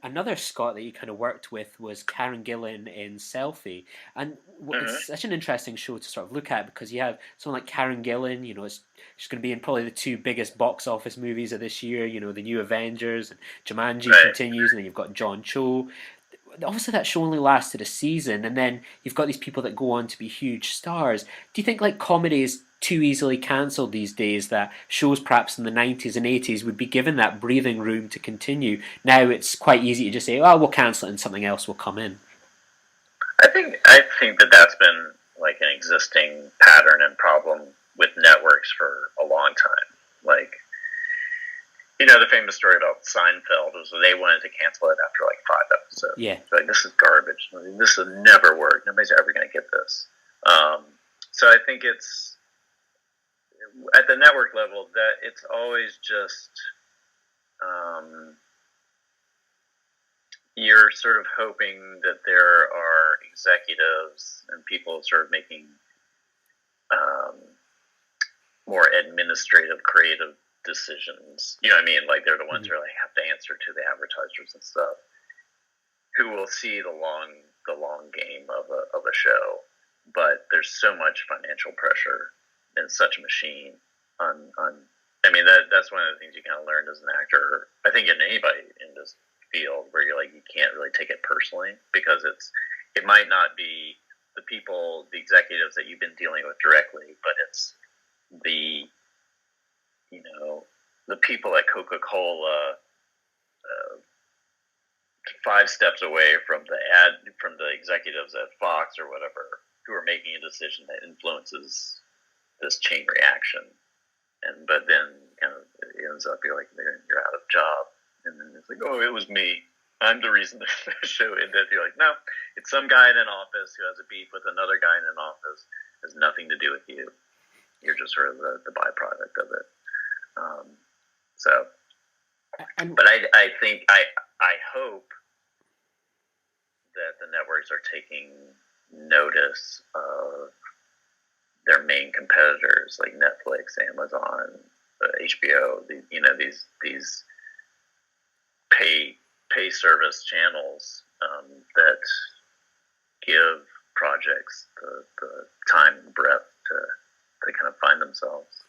another Scot that you kind of worked with was Karen Gillan in Selfie, and it's such an interesting show to sort of look at because you have someone like Karen Gillan. She's going to be in probably the two biggest box office movies of this year. The New Avengers, and Jumanji continues, and then you've got John Cho. Obviously, that show only lasted a season, and then you've got these people that go on to be huge stars. Do you think like comedy is too easily cancelled these days, that shows perhaps in the 90s and 80s would be given that breathing room to continue? Now it's quite easy to just say, oh, we'll cancel it and something else will come in. I think that that's been like an existing pattern and problem with networks for a long time. Like, the famous story about Seinfeld was that they wanted to cancel it after like 5 episodes. Yeah. Like, this is garbage. This will never work. Nobody's ever going to get this. So I think it's, at the network level, that it's always just you're sort of hoping that there are executives and people sort of making more administrative, creative decisions. You know what I mean? Like, they're the ones who really have to answer to the advertisers and stuff, who will see the long game of a show. But there's so much financial pressure in such a machine that's one of the things you kind of learn as an actor, I think, in anybody in this field, where you're like, you can't really take it personally, because it might not be the executives that you've been dealing with directly, but it's the people at Coca-Cola 5 steps away from the executives at Fox or whatever, who are making a decision that influences this chain reaction. But then kind of it ends up, you're out of job, and then it's like, oh, it was me, I'm the reason the show ended. You're like, no, it's some guy in an office who has a beef with another guy in an office. It has nothing to do with you. You're just sort of the byproduct of it. But I think I hope that the networks are taking notice of their main competitors, like Netflix, Amazon, HBO. These pay service channels that give projects the time and breadth to kind of find themselves.